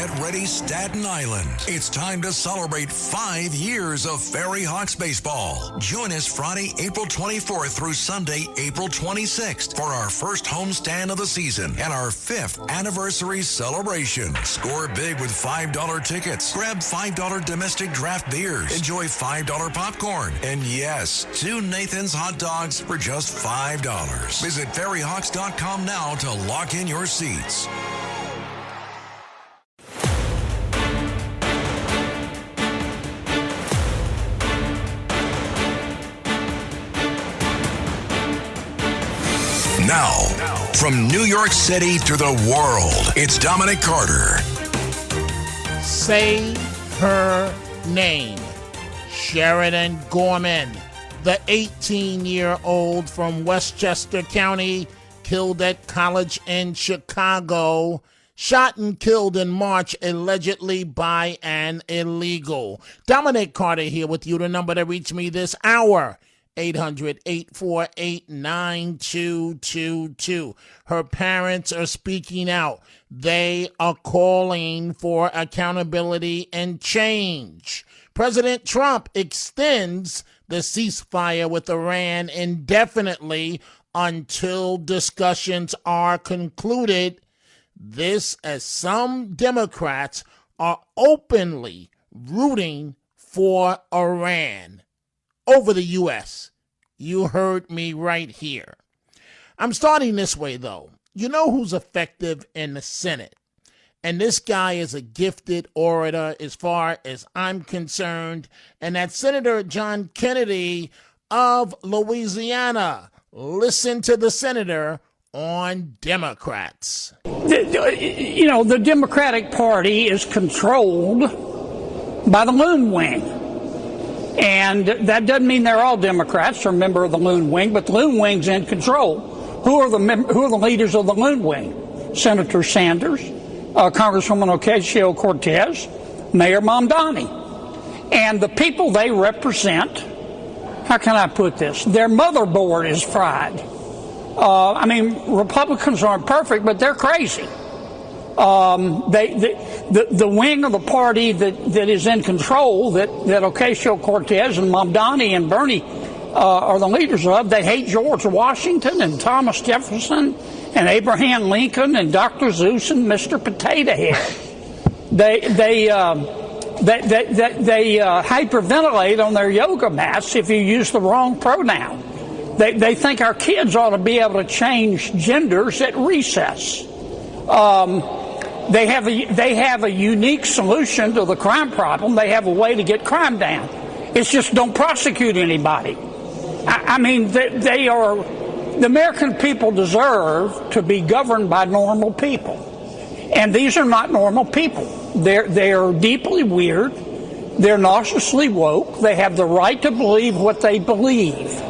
Get ready, Staten Island. It's time to celebrate 5 years of Ferry Hawks baseball. Join us Friday, April 24th through Sunday, April 26th for our first homestand of the season and our 5th anniversary celebration. Score big with $5 tickets. Grab $5 domestic draft beers. Enjoy $5 popcorn. And yes, 2 Nathan's hot dogs for just $5. Visit ferryhawks.com now to lock in your seats. Now, from New York City to the world, it's Dominic Carter. Say her name. Sheridan Gorman, the 18-year-old from Westchester County, killed at college in Chicago, shot and killed in March, allegedly by an illegal. Dominic Carter here with you. The number to reach me this hour, 800-848-9222. Her parents are speaking out. They are calling for accountability and change. President Trump extends the ceasefire with Iran indefinitely until discussions are concluded. This as some Democrats are openly rooting for Iran over the U.S. You heard me right here. I'm starting this way, though. You know who's effective in the Senate? And this guy is a gifted orator as far as I'm concerned. And that's Senator John Kennedy of Louisiana. Listen to the senator on Democrats. The Democratic Party is controlled by the Loon Wing. And that doesn't mean they're all Democrats or a member of the Loon Wing, but the Loon Wing's in control. Who are the leaders of the Loon Wing? Senator Sanders, Congresswoman Ocasio-Cortez, Mayor Mamdani. And the people they represent, how can I put this? Their motherboard is fried. Republicans aren't perfect, but they're crazy. The wing of the party that is in control, that Ocasio-Cortez and Mamdani and Bernie are the leaders of, they hate George Washington and Thomas Jefferson and Abraham Lincoln and Dr. Seuss and Mr. Potato Head. They hyperventilate on their yoga mats if you use the wrong pronoun. They think our kids ought to be able to change genders at recess. They have a unique solution to the crime problem. They have a way to get crime down. It's just don't prosecute anybody. The American people deserve to be governed by normal people. And these are not normal people. They are deeply weird. They're nauseously woke. They have the right to believe what they believe.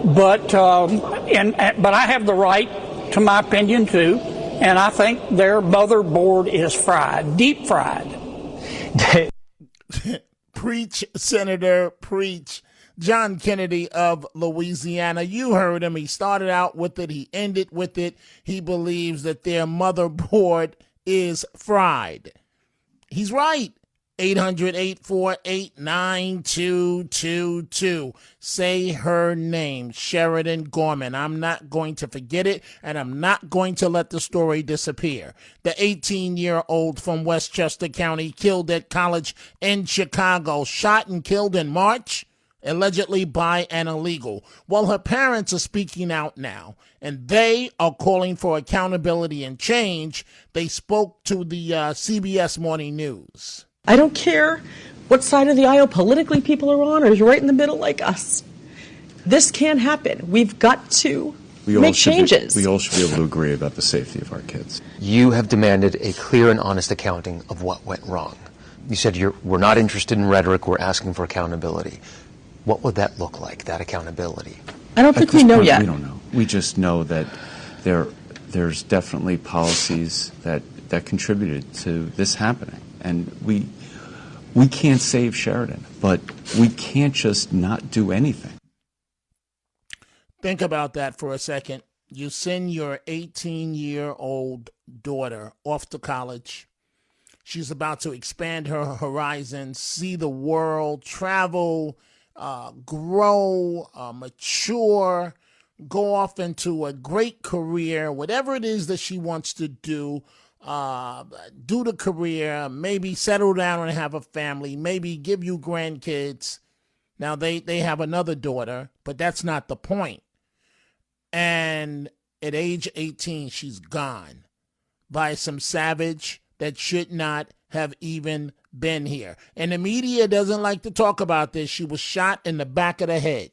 But I have the right to my opinion too. And I think their motherboard is fried, deep fried. Preach, Senator, preach. John Kennedy of Louisiana, you heard him. He started out with it. He ended with it. He believes that their motherboard is fried. He's right. 800-848-9222. Say her name, Sheridan Gorman. I'm not going to forget it, and I'm not going to let the story disappear. The 18-year-old from Westchester County killed at college in Chicago, shot and killed in March, allegedly by an illegal. Well, her parents are speaking out now, and they are calling for accountability and change. They spoke to the CBS Morning News. I don't care what side of the aisle politically people are on or is right in the middle like us. This can't happen. We've got to make changes. We all should be able to agree about the safety of our kids. You have demanded a clear and honest accounting of what went wrong. You said we're not interested in rhetoric, we're asking for accountability. What would that look like, that accountability? I don't think we know yet. We don't know. We just know that there's definitely policies that contributed to this happening. And we can't save Sheridan, but we can't just not do anything. Think about that for a second. You send your 18-year-old daughter off to college. She's about to expand her horizons, see the world, travel, grow, mature, go off into a great career, whatever it is that she wants to do the career, maybe settle down and have a family, maybe give you grandkids. Now, they have another daughter, but that's not the point. And at age 18, she's gone by some savage that should not have even been here. And the media doesn't like to talk about this. She was shot in the back of the head.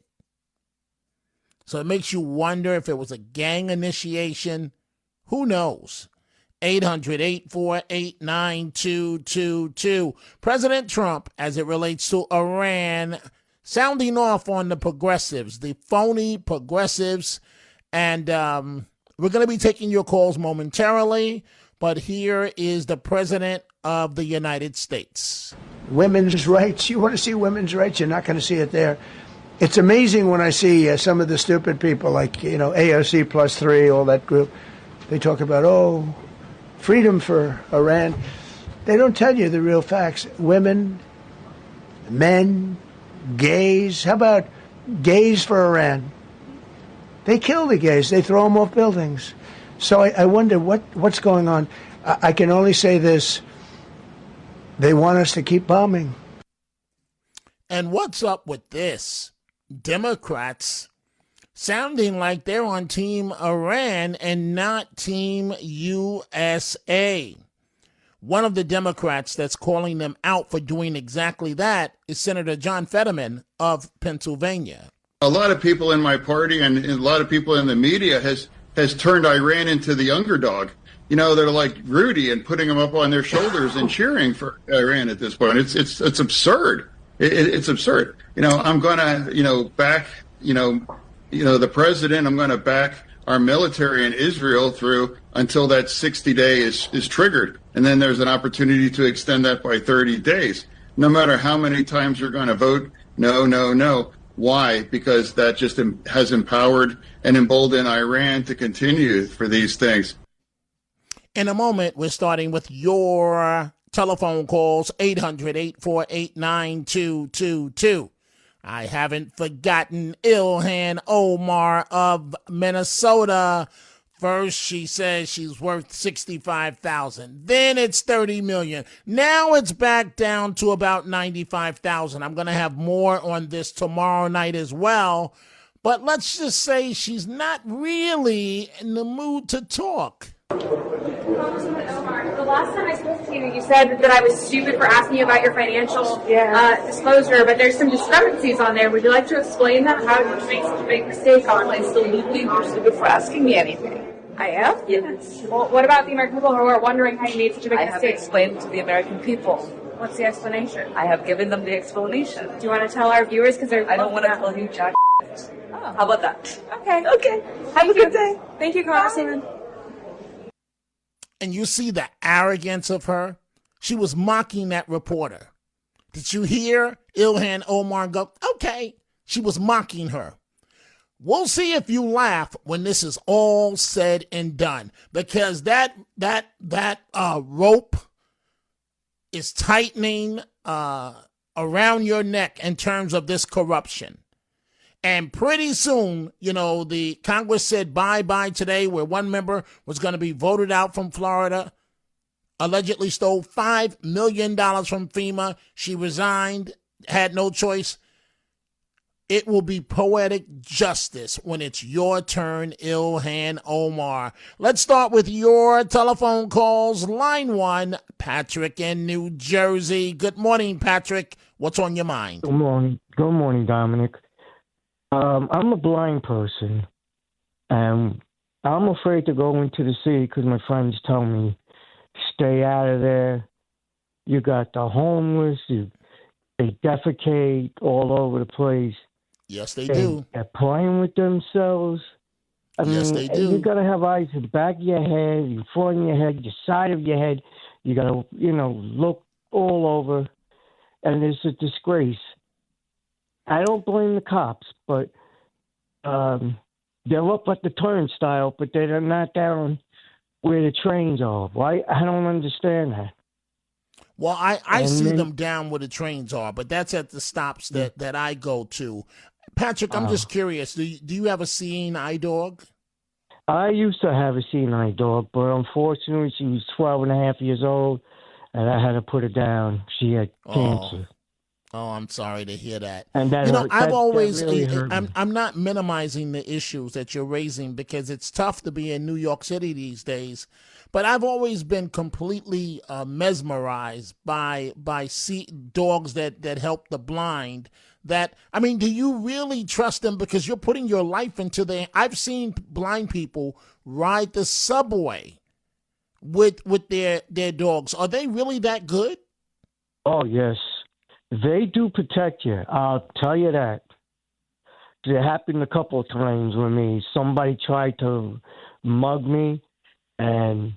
So it makes you wonder if it was a gang initiation. Who knows? 800-848-9222. President Trump, as it relates to Iran, sounding off on the progressives, the phony progressives. And we're going to be taking your calls momentarily. But here is the President of the United States. Women's rights. You want to see women's rights? You're not going to see it there. It's amazing when I see some of the stupid people like, AOC plus 3, all that group. They talk about, freedom for Iran. They don't tell you the real facts. Women, men, gays. How about gays for Iran? They kill the gays. They throw them off buildings. So I wonder what's going on. I can only say this. They want us to keep bombing. And what's up with this? Democrats sounding like they're on Team Iran and not Team USA. One of the Democrats that's calling them out for doing exactly that is Senator John Fetterman of Pennsylvania. A lot of people in my party and a lot of people in the media has turned Iran into the underdog. They're like Rudy and putting them up on their shoulders and cheering for Iran at this point. It's absurd. It's absurd. I'm going to, back, the president. I'm going to back our military in Israel through until that 60-day is triggered. And then there's an opportunity to extend that by 30 days. No matter how many times you're going to vote, no. Why? Because that just has empowered and emboldened Iran to continue for these things. In a moment, we're starting with your telephone calls, 800-848-9222. I haven't forgotten Ilhan Omar of Minnesota. First, she says she's worth $65,000. Then it's $30 million. Now it's back down to about $95,000. I'm going to have more on this tomorrow night as well. But let's just say she's not really in the mood to talk. Congresswoman Omar, the last time I spoke to you, you said that I was stupid for asking you about your financial disclosure, but there's some discrepancies on there. Would you like to explain that? How did you make such a big mistake on it? Absolutely, you're stupid for asking me anything. I am? Yes. Well, what about the American people who are wondering how you made such a big mistake? I have explained to the American people. What's the explanation? I have given them the explanation. Do you want to tell our viewers? Because I don't want to tell you jack. How about that? Okay. Okay. Have a good day. Thank you, Congresswoman. And you see the arrogance of her? She was mocking that reporter. Did you hear Ilhan Omar go, okay? She was mocking her. We'll see if you laugh when this is all said and done, because that rope is tightening around your neck in terms of this corruption. And pretty soon, the Congress said bye-bye today, where one member was going to be voted out from Florida, allegedly stole $5 million from FEMA. She resigned, had no choice. It will be poetic justice when it's your turn, Ilhan Omar. Let's start with your telephone calls. Line 1, Patrick in New Jersey. Good morning, Patrick. What's on your mind? Good morning. Good morning, Dominic. I'm a blind person, and I'm afraid to go into the city because my friends tell me, stay out of there. You got the homeless, they defecate all over the place. Yes, they do. They're playing with themselves. Yes, they do. You got to have eyes in the back of your head, in front of your head, the side of your head. You got to, look all over, and it's a disgrace. I don't blame the cops, but they're up at the turnstile, but they're not down where the trains are. Why? I don't understand that. Well, I see them down where the trains are, but that's at the stops that I go to. Patrick, I'm just curious. Do you have a seeing eye dog? I used to have a seeing eye dog, but unfortunately she was 12 and a half years old, and I had to put her down. She had cancer. Oh, I'm sorry to hear that. And that I'm not minimizing the issues that you're raising because it's tough to be in New York City these days. But I've always been completely mesmerized by dogs that help the blind. Do you really trust them? Because you're putting your life into their. I've seen blind people ride the subway with their dogs. Are they really that good? Oh, yes. They do protect you. I'll tell you that. It happened a couple of times with me. Somebody tried to mug me, and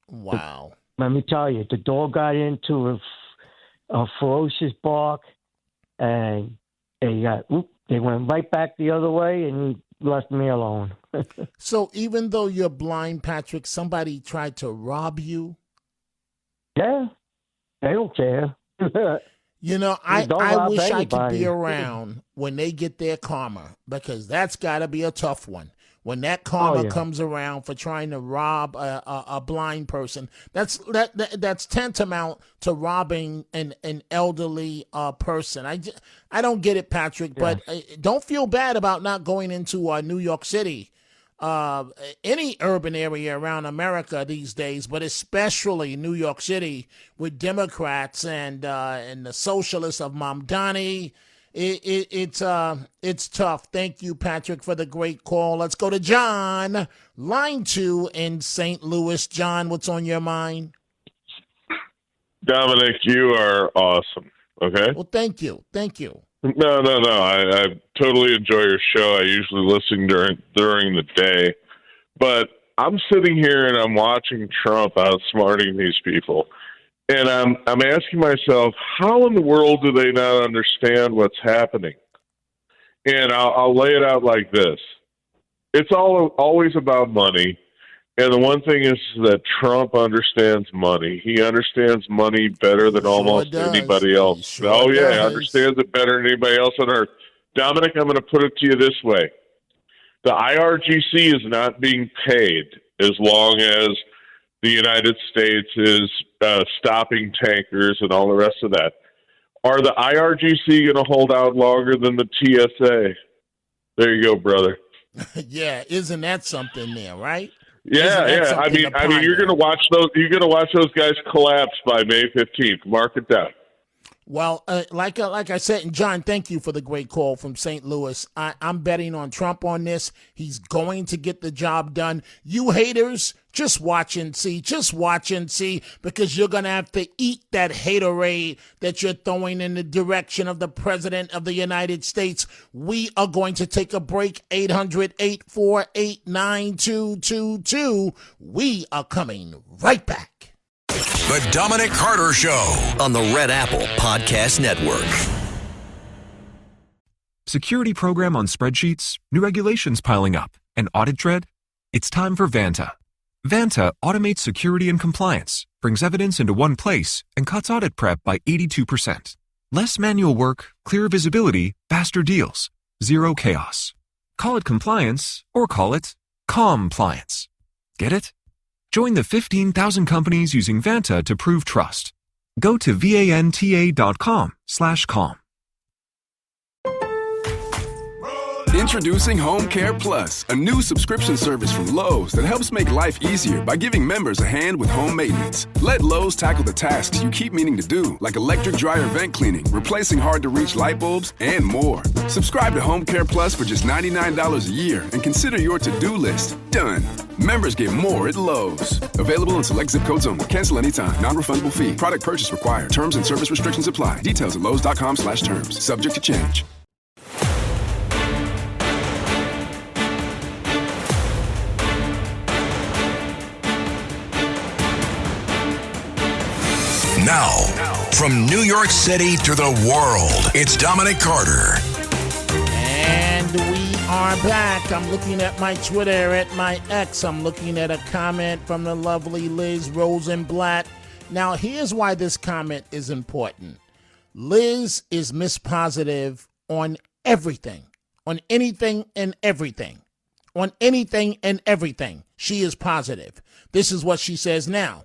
wow. Let me tell you, the dog got into a ferocious bark, and they went right back the other way and left me alone. So even though you're blind, Patrick, somebody tried to rob you? Yeah, they don't care. I wish I could be around when they get their karma, because that's got to be a tough one. When that karma comes around for trying to rob a blind person, that's tantamount to robbing an elderly person. I don't get it, Patrick, but don't feel bad about not going into New York City. Any urban area around America these days, but especially New York City with Democrats and the socialists of Mamdani. It's tough. Thank you, Patrick, for the great call. Let's go to John, line 2 in St. Louis. John, what's on your mind? Dominic, you are awesome. Okay. Well, thank you. No. I totally enjoy your show. I usually listen during the day, but I'm sitting here and I'm watching Trump outsmarting these people, and I'm asking myself, how in the world do they not understand what's happening? And I'll lay it out like this: it's always about money. And the one thing is that Trump understands money. He understands money better than almost anybody else. He understands it better than anybody else on earth. Dominic, I'm going to put it to you this way. The IRGC is not being paid as long as the United States is stopping tankers and all the rest of that. Are the IRGC going to hold out longer than the TSA? There you go, brother. Yeah, isn't that something there, right? Yeah. I mean, you're gonna watch those guys collapse by May 15th. Mark it down. Well, like I said, and John, thank you for the great call from St. Louis. I'm betting on Trump on this. He's going to get the job done. You haters, just watch and see. Just watch and see, because you're going to have to eat that haterade that you're throwing in the direction of the President of the United States. We are going to take a break. 800-848-9222. We are coming right back. The Dominic Carter Show on the Red Apple Podcast Network. Security program on spreadsheets, new regulations piling up, and audit dread? It's time for Vanta. Vanta automates security and compliance, brings evidence into one place, and cuts audit prep by 82%. Less manual work, clearer visibility, faster deals, zero chaos. Call it compliance or call it compliance. Get it? Join the 15,000 companies using Vanta to prove trust. Go to vanta.com/calm. Introducing Home Care Plus, a new subscription service from Lowe's that helps make life easier by giving members a hand with home maintenance. Let Lowe's tackle the tasks you keep meaning to do, like electric dryer vent cleaning, replacing hard-to-reach light bulbs, and more. Subscribe to Home Care Plus for just $99 a year and consider your to-do list done. Members get more at Lowe's. Available in select zip codes only. Cancel anytime. Non-refundable fee. Product purchase required. Terms and service restrictions apply. Details at lowes.com/terms. Subject to change. Now, from New York City to the world, it's Dominic Carter. And we are back. I'm looking at my Twitter, at my X. I'm looking at a comment from the lovely Liz Rosenblatt. Now, here's why this comment is important. Liz is mispositive on everything, on anything and everything. On anything and everything, she is positive. This is what she says now.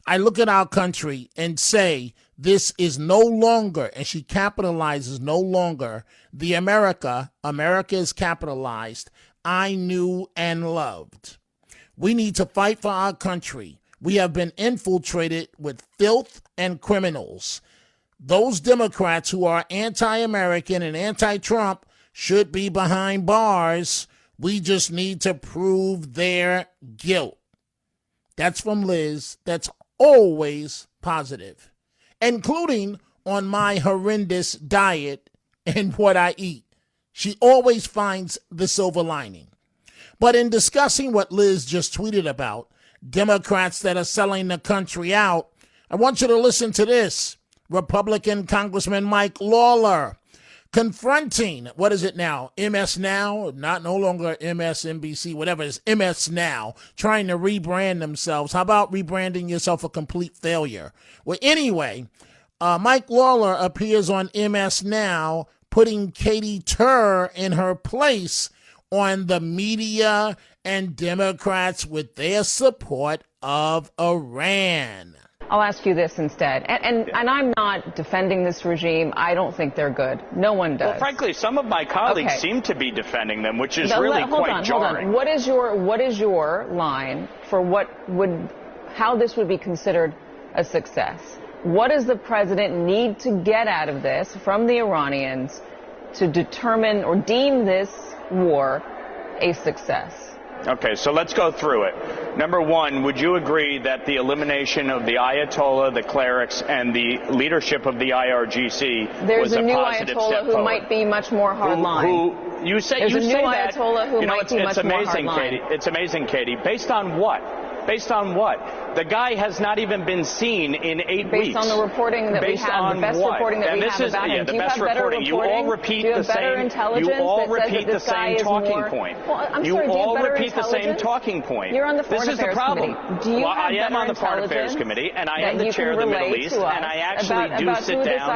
I look at our country and say this is no longer, and she capitalizes no longer, the America is capitalized, I knew and loved. We need to fight for our country. We have been infiltrated with filth and criminals. Those Democrats who are anti-American and anti-Trump should be behind bars. We just need to prove their guilt. That's from Liz. That's always positive, including on my horrendous diet and what I eat. She always finds the silver lining. But in discussing what Liz just tweeted about, Democrats that are selling the country out, I want you to listen to this. Republican Congressman Mike Lawler confronting, what is it now, MS Now, no longer MSNBC, whatever it is, MS Now, trying to rebrand themselves. How about rebranding yourself a complete failure? Well, anyway, Mike Lawler appears on MS Now, putting Katie Tur in her place on the media and Democrats with their support of Iran. I'll ask you this instead. And I'm not defending this regime. I don't think they're good. No one does. Well, frankly, some of my colleagues seem to be defending them, which is really quite jarring. Hold on. What is your line for how this would be considered a success? What does the president need to get out of this from the Iranians to determine or deem this war a success? Okay, so let's go through it. Number one, would you agree that the elimination of the Ayatollah, the clerics, and the leadership of the IRGC was a positive step forward? There's a new Ayatollah who might be much more hardline. You say There's a new that. Ayatollah who might be much more hardline. Katie. It's amazing, Katie. Based on what? Based on what? The guy has not even been seen in 8 weeks. Based on the reporting that we have, the best reporting that we have about him. Do you have better reporting? You all repeat the same. You all repeat the same talking point. You all repeat the same talking point. You're on the Foreign Affairs Committee. Do you have I am on the Foreign Affairs Committee, and I am the chair of the Middle East, and I actually do sit down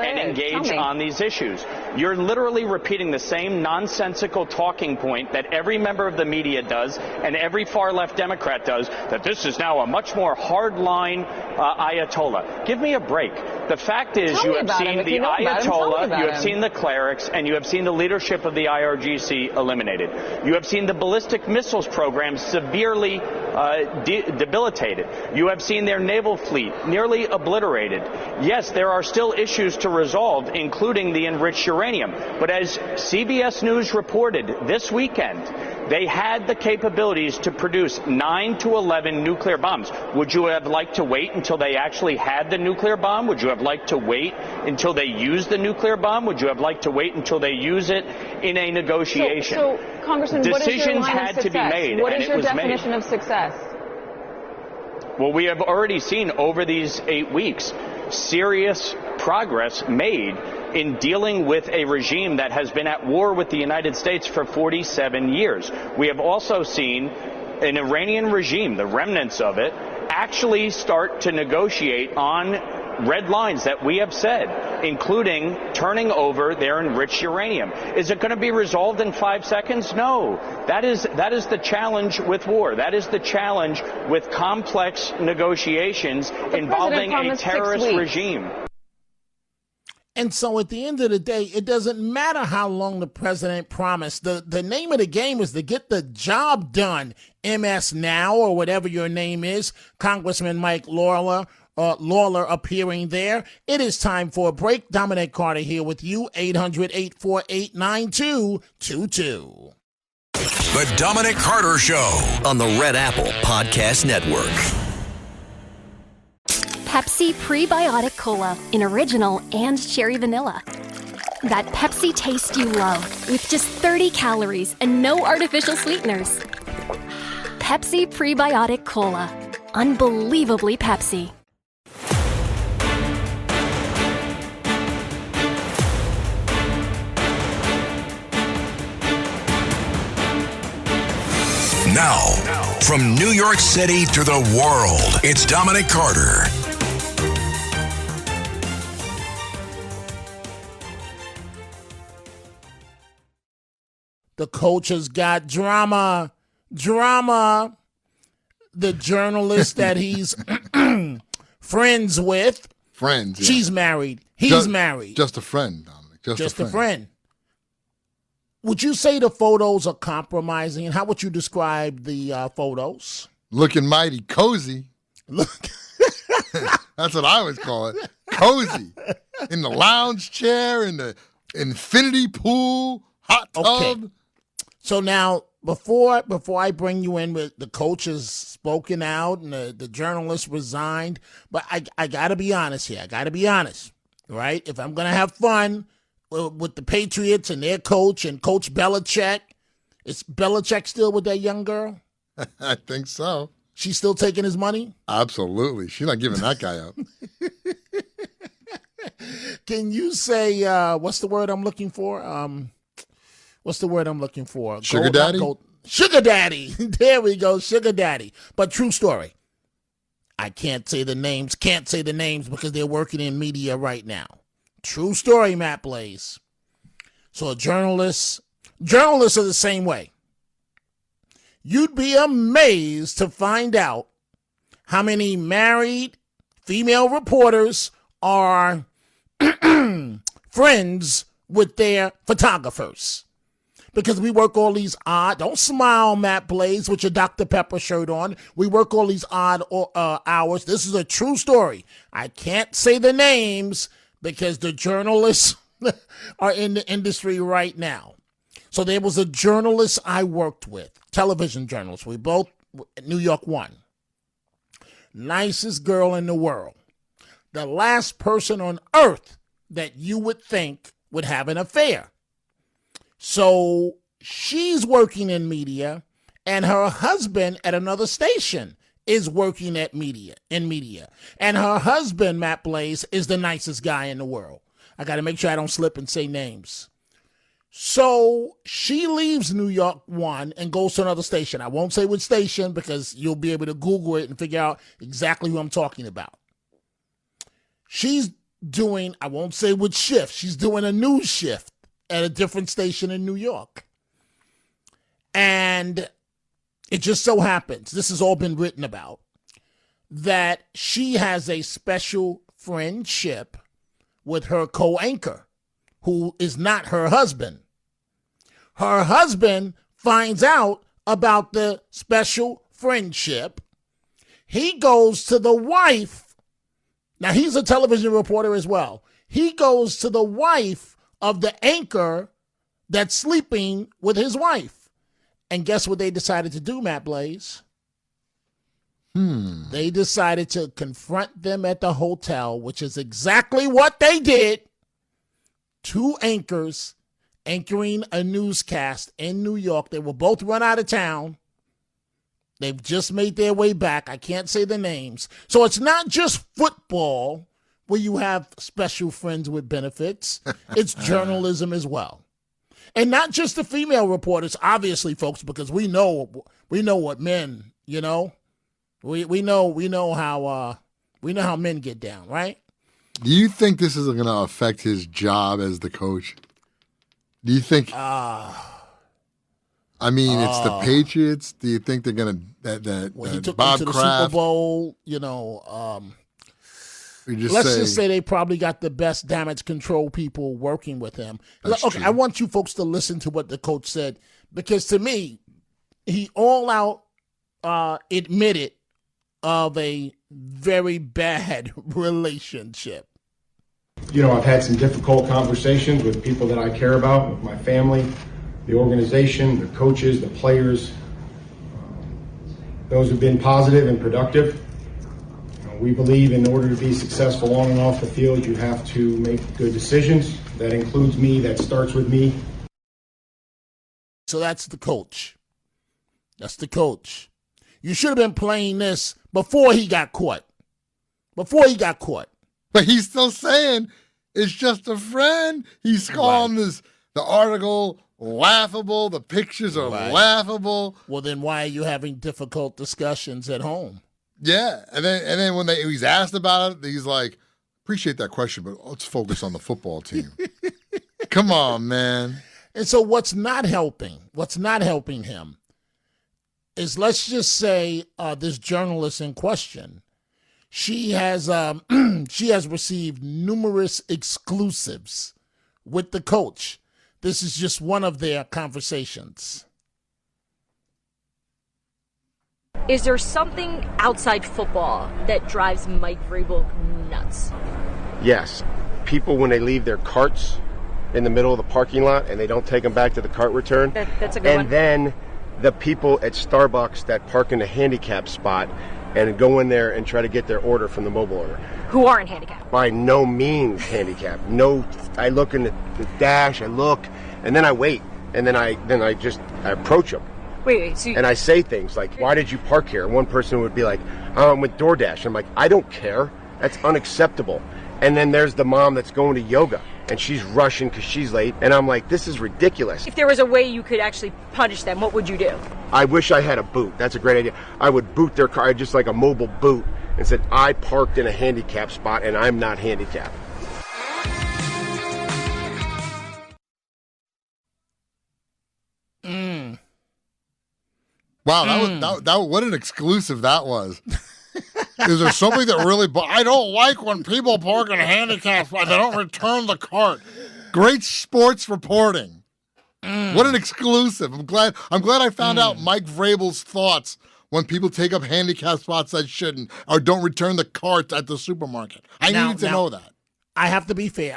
and engage on these issues. You're literally repeating the same nonsensical talking point that every member of the media does and every far-left Democrat does, that this is now a much more hardline Ayatollah. Give me a break. The fact is, you have seen the Ayatollah, you have seen the clerics, and you have seen the leadership of the IRGC eliminated. You have seen the ballistic missiles program severely debilitated. You have seen their naval fleet nearly obliterated. Yes, there are still issues to resolve, including the enriched uranium. But as CBS News reported this weekend, they had the capabilities to produce 9 to 11 nuclear bombs. Would you have liked to wait until they actually had the nuclear bomb? Would you have liked to wait until they used the nuclear bomb? Would you have liked to wait until they use it in a negotiation? So Congressman, decisions had to be made, what and is it your was definition made. Of success? Well, we have already seen over these 8 weeks serious progress made in dealing with a regime that has been at war with the United States for 47 years. We have also seen an Iranian regime, the remnants of it, actually start to negotiate on red lines that we have said, including turning over their enriched uranium. Is it going to be resolved in 5 seconds? No. That is the challenge with war. That is the challenge with complex negotiations involving a terrorist regime. And so at the end of the day, it doesn't matter how long the president promised. The name of the game is to get the job done. MS Now, or whatever your name is, Congressman Mike Lawler appearing there. It is time for a break. Dominic Carter here with you, 800-848-9222. The Dominic Carter Show on the Red Apple Podcast Network. Pepsi Prebiotic Cola in original and cherry vanilla. That Pepsi taste you love with just 30 calories and no artificial sweeteners. Pepsi Prebiotic Cola. Unbelievably Pepsi. Now, from New York City to the world, it's Dominic Carter. The coach has got drama. Drama. The journalist that he's friends with. Friends. Yeah. She's married. He's married. Just a friend, Dominic. Just a friend. Would you say the photos are compromising? And how would you describe the photos? Looking mighty cozy. Look. That's what I would call it. Cozy. In the lounge chair, in the infinity pool, hot tub. Okay. So now, before I bring you in with the coach has spoken out and the journalist resigned, but I got to be honest here. I got to be honest, right? If I'm going to have fun with the Patriots and their coach and Coach Belichick, is Belichick still with that young girl? I think so. She's still taking his money? Absolutely. She's not giving that guy up. Can you say, what's the word I'm looking for? Sugar daddy? Sugar daddy. There we go, sugar daddy. But true story. I can't say the names because they're working in media right now. True story, Matt Blaze. So journalists are the same way. You'd be amazed to find out how many married female reporters are friends with their photographers. Because we work all these odd, don't smile, Matt Blaze, with your Dr. Pepper shirt on. We work all these odd hours. This is a true story. I can't say the names because the journalists are in the industry right now. So there was a journalist I worked with, television journalist. We both, New York 1. Nicest girl in the world. The last person on earth that you would think would have an affair. So she's working in media, and her husband at another station is working in media. And her husband, Matt Blaze, is the nicest guy in the world. I got to make sure I don't slip and say names. So she leaves New York 1 and goes to another station. I won't say which station because you'll be able to Google it and figure out exactly who I'm talking about. She's doing, I won't say which shift, she's doing a news shift at a different station in New York. And it just so happens, this has all been written about, that she has a special friendship with her co-anchor, who is not her husband. Her husband finds out about the special friendship. He goes to the wife. Now, he's a television reporter as well. He goes to the wife of the anchor that's sleeping with his wife. And guess what they decided to do, Matt Blaze? They decided to confront them at the hotel, which is exactly what they did. Two anchors anchoring a newscast in New York. They were both run out of town. They've just made their way back. I can't say the names. So it's not just football where you have special friends with benefits. It's journalism as well. And not just the female reporters, obviously, folks, because we know what men, you know. We know how men get down, right? Do you think this is going to affect his job as the coach? Do you think? I mean, it's the Patriots. Do you think they're going to when he took Bob them to Kraft, the Super Bowl? You know, let's just say they probably got the best damage control people working with him. Okay, true. I want you folks to listen to what the coach said, because to me, he all out admitted of a very bad relationship. You know, I've had some difficult conversations with people that I care about, with my family, the organization, the coaches, the players. Those have been positive and productive. We believe in order to be successful on and off the field, you have to make good decisions. That includes me. That starts with me. So that's the coach. That's the coach. You should have been playing this before he got caught. But he's still saying it's just a friend. He's calling the article laughable. The pictures are laughable. Well, then why are you having difficult discussions at home? Yeah, and then when he's asked about it, he's like, "Appreciate that question, but let's focus on the football team." Come on, man. And so what's not helping him is, let's just say this journalist in question, she has received numerous exclusives with the coach. This is just one of their conversations. Is there something outside football that drives Mike Vrabel nuts? Yes. People, when they leave their carts in the middle of the parking lot and they don't take them back to the cart return. That's a good one. And then the people at Starbucks that park in the handicap spot and go in there and try to get their order from the mobile order. Who aren't handicapped? By no means handicapped. No, I look in the dash, I look, and then I wait. And then I approach them. Wait, so and I say things like, why did you park here? And one person would be like, oh, I'm with DoorDash. I'm like, I don't care. That's unacceptable. And then there's the mom that's going to yoga, and she's rushing because she's late. And I'm like, this is ridiculous. If there was a way you could actually punish them, what would you do? I wish I had a boot. That's a great idea. I would boot their car, just like a mobile boot, and said, I parked in a handicap spot, and I'm not handicapped. Wow, that what an exclusive that was. Is there something that really... I don't like when people park in a handicap spot. They don't return the cart. Great sports reporting. What an exclusive. I'm glad I found out Mike Vrabel's thoughts when people take up handicap spots that shouldn't, or don't return the cart at the supermarket. I needed to know that. I have to be fair,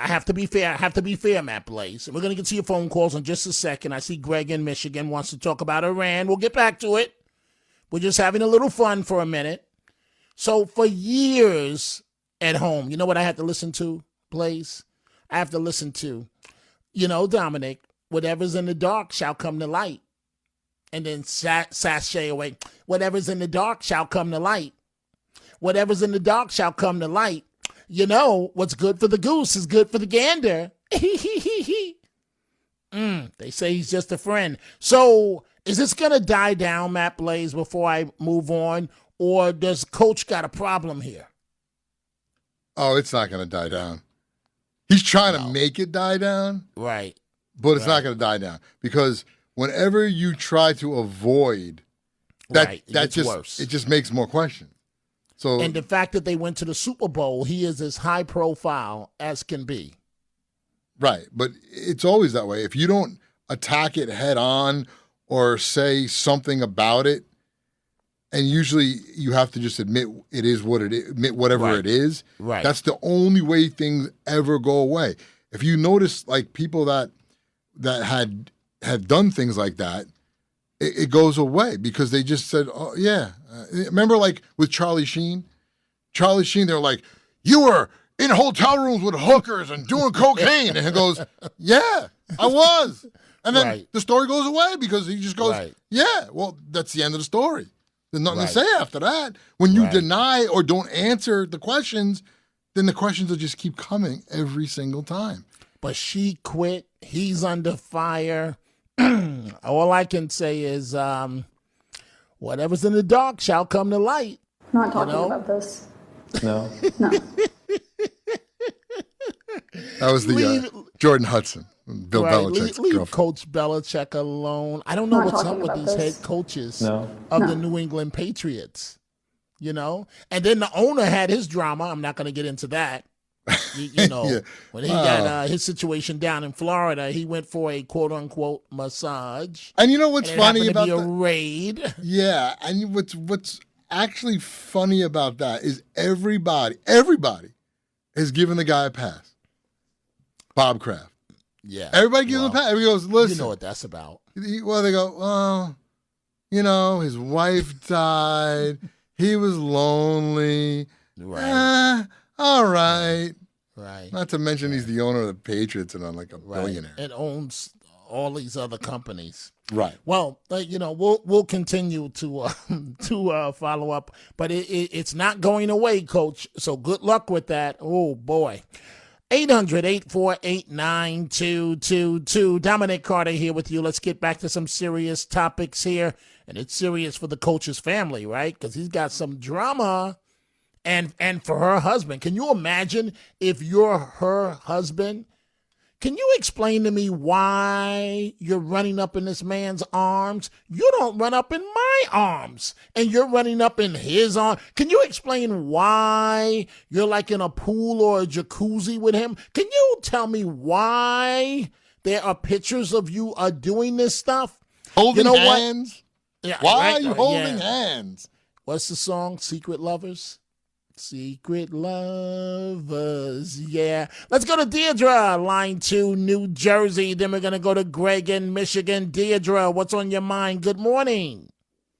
Matt Blaze. We're going to get to your phone calls in just a second. I see Greg in Michigan wants to talk about Iran. We'll get back to it. We're just having a little fun for a minute. So for years at home, you know what I had to listen to, Blaze? I have to listen to, Dominic, whatever's in the dark shall come to light. And then sashay away. Whatever's in the dark shall come to light. Whatever's in the dark shall come to light. What's good for the goose is good for the gander. They say he's just a friend. So is this going to die down, Matt Blaze, before I move on? Or does Coach got a problem here? Oh, it's not going to die down. He's trying to make it die down. Right. But it's not going to die down. Because whenever you try to avoid that, it just makes more questions. So, and the fact that they went to the Super Bowl, he is as high profile as can be. Right. But it's always that way. If you don't attack it head on or say something about it, and usually you have to just admit it is what it is, admit whatever it is. Right. That's the only way things ever go away. If you notice, like, people that had done things like that, it goes away because they just said, oh, yeah. Remember, like, with Charlie Sheen? Charlie Sheen, they were like, you were in hotel rooms with hookers and doing cocaine. And he goes, yeah, I was. And then the story goes away because he just goes, yeah, well, that's the end of the story. There's nothing to say after that. When you deny or don't answer the questions, then the questions will just keep coming every single time. But she quit. He's under fire. All I can say is whatever's in the dark shall come to light. I'm not talking about this. No. No. That was the Jordan Hudson, Bill Belichick's leave girlfriend. Coach Belichick alone. I don't know what's up with these head coaches of the New England Patriots. And then the owner had his drama. I'm not going to get into that. When he got his situation down in Florida, he went for a quote-unquote massage. And you know what's funny about a raid? Yeah, and what's actually funny about that is everybody has given the guy a pass. Bob Kraft. Yeah. Everybody gives him a pass. Everybody goes, listen. You know what that's about. Well, they go, well, his wife died. He was lonely. Right. All right. Right. Not to mention he's the owner of the Patriots and I'm like a billionaire. It owns all these other companies. Right. Well, we'll continue to follow up, but it's not going away, Coach. So good luck with that. Oh boy. 800-848-9222. Dominic Carter here with you. Let's get back to some serious topics here, and it's serious for the coach's family, right? Because he's got some drama. And for her husband, can you imagine if you're her husband? Can you explain to me why you're running up in this man's arms? You don't run up in my arms, and you're running up in his arms. Can you explain why you're like in a pool or a jacuzzi with him? Can you tell me why there are pictures of you doing this stuff? Holding you know hands? What? Yeah, why are you holding hands? What's the song? Secret Lovers? Secret Lovers, yeah. Let's go to Deirdre, line 2, New Jersey. Then we're going to go to Greg in Michigan. Deirdre, what's on your mind? Good morning.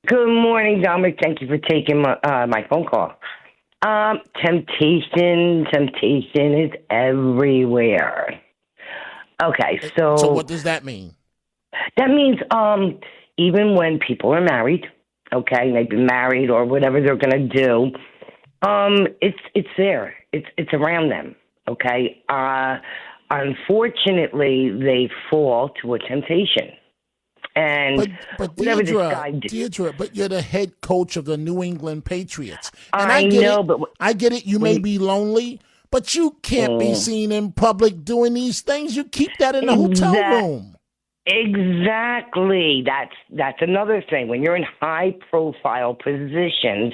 Good morning, Dominic. Thank you for taking my phone call. Temptation is everywhere. Okay, So what does that mean? That means even when people are married, okay, they've been married or whatever they're going to do, it's there. It's around them. Okay. Unfortunately, they fall to a temptation. And but whatever this guy Deirdre, but you're the head coach of the New England Patriots. And I know, but I get it. You may be lonely, but you can't be seen in public doing these things. You keep that in the hotel room. Exactly. That's another thing. When you're in high profile positions,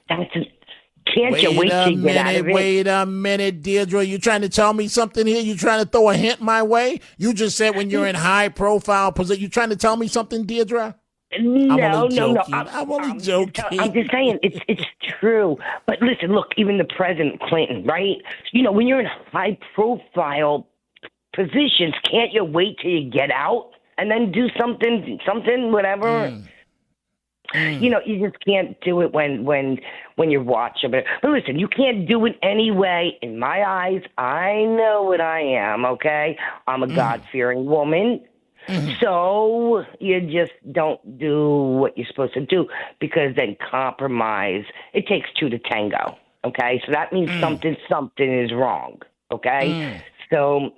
can't you wait to get out of it? Wait a minute, Deirdre. You trying to tell me something here? You trying to throw a hint my way? You just said when you're in high profile position. You trying to tell me something, Deirdre? No. I'm only joking. I'm just saying it's true. But listen, look, even the President Clinton, right? You know, when you're in high profile positions, can't you wait till you get out and then do something, whatever? You know, you just can't do it when you're watching. But listen, you can't do it anyway. In my eyes, I know what I am, okay? I'm a God-fearing woman. So you just don't do what you're supposed to do because then compromise. It takes two to tango, okay? So that means something is wrong, okay? So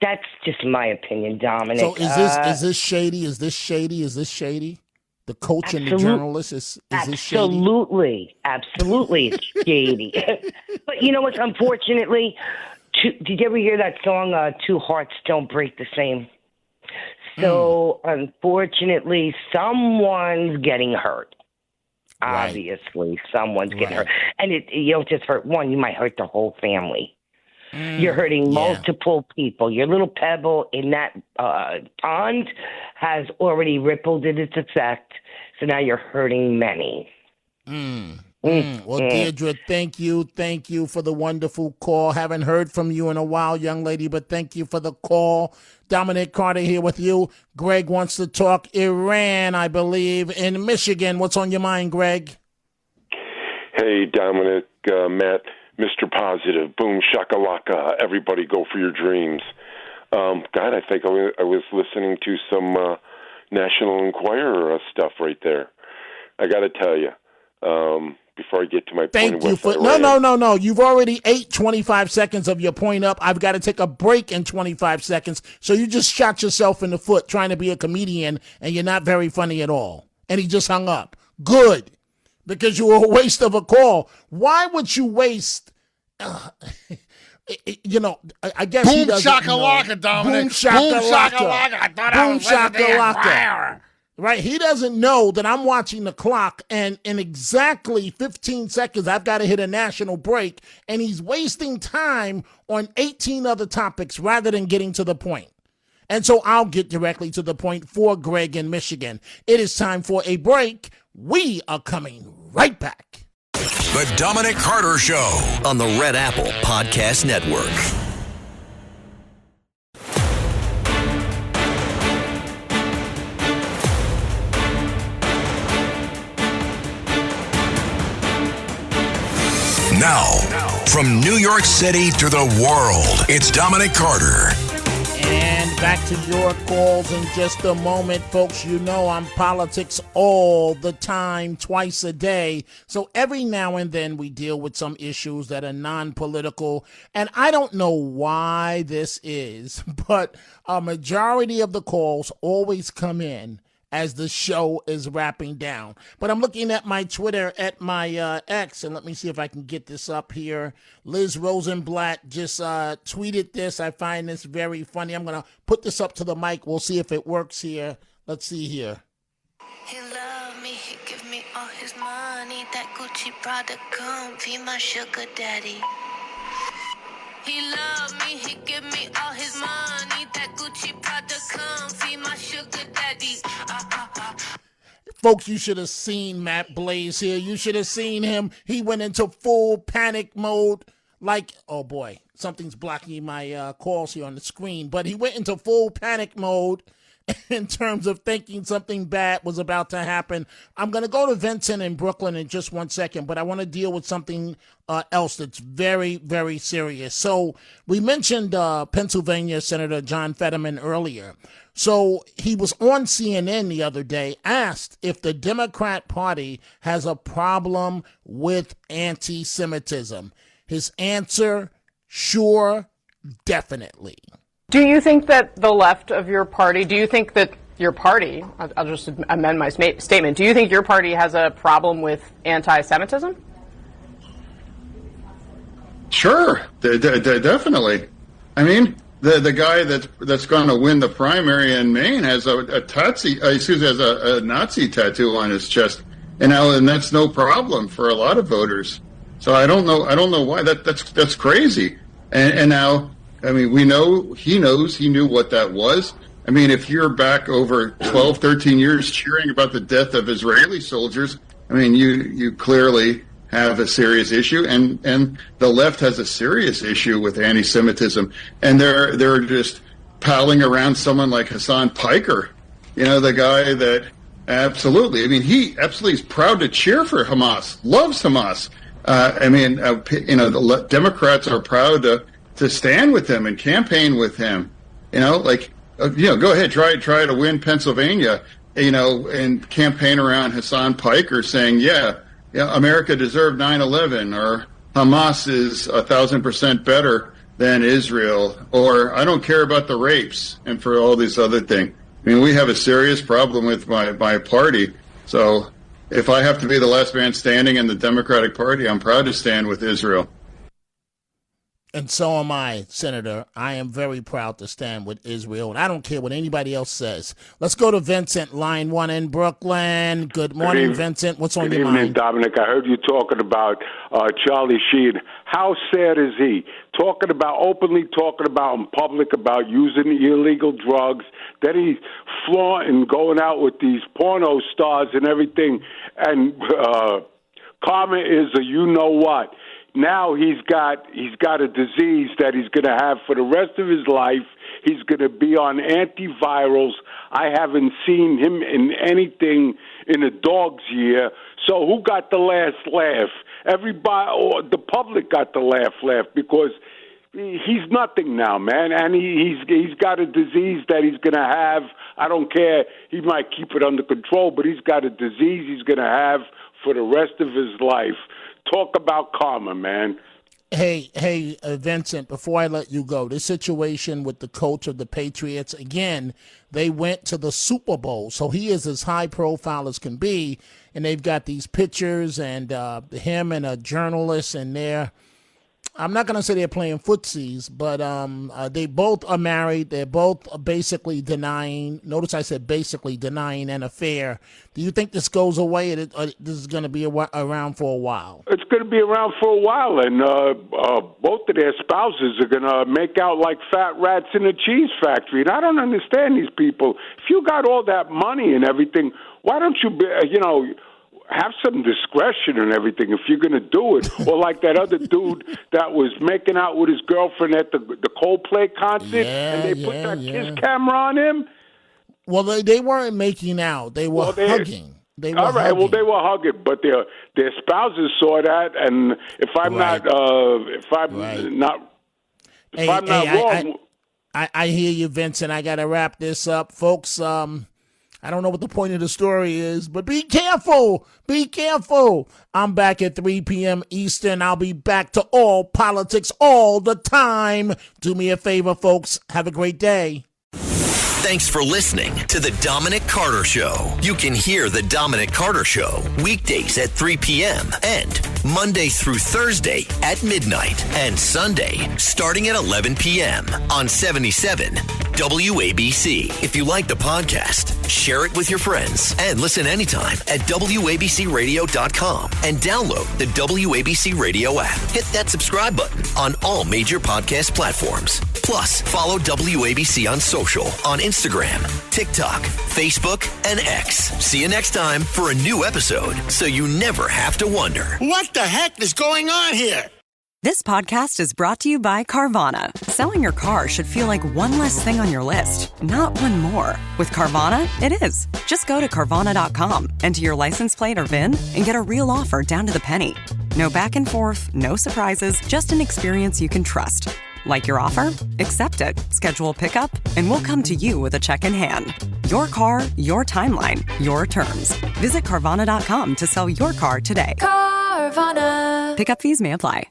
that's just my opinion, Dominic. So is this shady? Is this shady? The coach and the journalist is this shady? Absolutely, it's shady. But you know what? Unfortunately, did you ever hear that song? Two hearts don't break the same. So unfortunately, someone's getting hurt. Right. Obviously, someone's getting hurt, and you don't just hurt one; you might hurt the whole family. You're hurting multiple people. Your little pebble in that pond has already rippled in its effect, so now you're hurting many. Well, Deirdre, thank you for the wonderful call. Haven't heard from you in a while, young lady, but thank you for the call. Dominic Carter here with you. Greg wants to talk Iran, I believe, in Michigan. What's on your mind, Greg? Hey, Dominic, Matt. Mr. Positive, boom, shakalaka, everybody go for your dreams. God, I think I was listening to some National Enquirer stuff right there. I got to tell you, before I get to my point. No. You've already ate 25 seconds of your point up. I've got to take a break in 25 seconds. So you just shot yourself in the foot trying to be a comedian, and you're not very funny at all. And he just hung up. Good. Because you were a waste of a call. Why would you waste? You know, I guess boom he doesn't shakalaka, know. Dominic. Boom shakalaka. I thought I was shakalaka. Right? He doesn't know that I'm watching the clock, and in exactly 15 seconds, I've got to hit a national break, and he's wasting time on 18 other topics rather than getting to the point. And so I'll get directly to the point for Greg in Michigan. It is time for a break. We are coming right back. The Dominic Carter Show on the Red Apple Podcast Network. Now, from New York City to the world, it's Dominic Carter. And back to your calls in just a moment, folks. You know I'm politics all the time, twice a day. So every now and then we deal with some issues that are non-political. And I don't know why this is, but a majority of the calls always come in as the show is wrapping down. But I'm looking at my Twitter, at my X, and let me see if I can get this up here. Liz Rosenblatt just tweeted this. I find this very funny. I'm going to put this up to the mic. We'll see if it works here. Let's see here. He love me, he give me all his money. That Gucci Prada comfy, my sugar daddy. He love me, he give me all his money. That Gucci Prada comfy, my sugar daddy. Folks, you should have seen Matt Blaze here. You should have seen him. He went into full panic mode. Like, oh boy, something's blocking my calls here on the screen. But he went into full panic mode in terms of thinking something bad was about to happen. I'm going to go to Vincent in Brooklyn in just 1 second, but I want to deal with something else that's very, very serious. So we mentioned Pennsylvania Senator John Fetterman earlier. So he was on CNN the other day, asked if the Democrat Party has a problem with anti-Semitism. His answer, sure, definitely. Do you think that the left of your party, do you think that your party, I'll just amend my statement, do you think your party has a problem with anti-Semitism? Sure, definitely. I mean, the guy that's going to win the primary in Maine has a Nazi tattoo on his chest, and that's no problem for a lot of voters. So I don't know why that's crazy. And now, I mean, he knew what that was. I mean, if you're back over 12, 13 years cheering about the death of Israeli soldiers, I mean, you clearly have a serious issue, and the left has a serious issue with anti-Semitism, and they're just palling around someone like Hassan Piker, the guy that absolutely, I mean, he absolutely is proud to cheer for Hamas, loves Hamas. The Democrats are proud to stand with him and campaign with him, go ahead, try to win Pennsylvania, and campaign around Hassan Piker saying, America deserved 9/11, or Hamas is 1,000% better than Israel, or I don't care about the rapes, and for all these other things. I mean, we have a serious problem with my party. So if I have to be the last man standing in the Democratic Party, I'm proud to stand with Israel. And so am I, Senator. I am very proud to stand with Israel, and I don't care what anybody else says. Let's go to Vincent, line 1 in Brooklyn. Good morning, Vincent. What's on your mind? Good evening, Dominic. I heard you talking about Charlie Sheen. How sad is he? Openly talking about in public about using illegal drugs, that he's flaunting, going out with these porno stars and everything. And karma is a you-know-what. Now he's got a disease that he's going to have for the rest of his life. He's going to be on antivirals. I haven't seen him in anything in a dog's year. So who got the last laugh? Everybody, or the public got the laugh because he's nothing now, man. And he's got a disease that he's going to have. I don't care. He might keep it under control, but he's got a disease he's going to have for the rest of his life. Talk about karma, man. Hey, Vincent, before I let you go, this situation with the coach of the Patriots, again, they went to the Super Bowl, so he is as high profile as can be, and they've got these pictures and him and a journalist in there. I'm not going to say they're playing footsies, but they both are married. They're both basically denying. Notice I said basically denying an affair. Do you think this goes away? This is going to be around for a while? It's going to be around for a while, and both of their spouses are going to make out like fat rats in a cheese factory. And I don't understand these people. If you got all that money and everything, why don't you, have some discretion and everything if you're going to do it. Or like that other dude that was making out with his girlfriend at the Coldplay concert, and they put that kiss camera on him. Well, they weren't making out. They were hugging. They were hugging. Well, they were hugging, but their spouses saw that, and if I'm not wrong. I hear you, Vincent. I got to wrap this up. Folks, I don't know what the point of the story is, but be careful. Be careful. I'm back at 3 p.m. Eastern. I'll be back to all politics all the time. Do me a favor, folks. Have a great day. Thanks for listening to The Dominic Carter Show. You can hear The Dominic Carter Show weekdays at 3 p.m. and Monday through Thursday at midnight and Sunday starting at 11 p.m. on 77 WABC. If you like the podcast, share it with your friends and listen anytime at WABCRadio.com and download the WABC Radio app. Hit that subscribe button on all major podcast platforms. Plus, follow WABC on social on Instagram, TikTok, Facebook, and X. See you next time for a new episode so you never have to wonder. What the heck is going on here? This podcast is brought to you by Carvana. Selling your car should feel like one less thing on your list, not one more. With Carvana, it is. Just go to Carvana.com, enter your license plate or VIN, and get a real offer down to the penny. No back and forth, no surprises, just an experience you can trust. Like your offer? Accept it. Schedule pickup, and we'll come to you with a check in hand. Your car, your timeline, your terms. Visit Carvana.com to sell your car today. Carvana. Pickup fees may apply.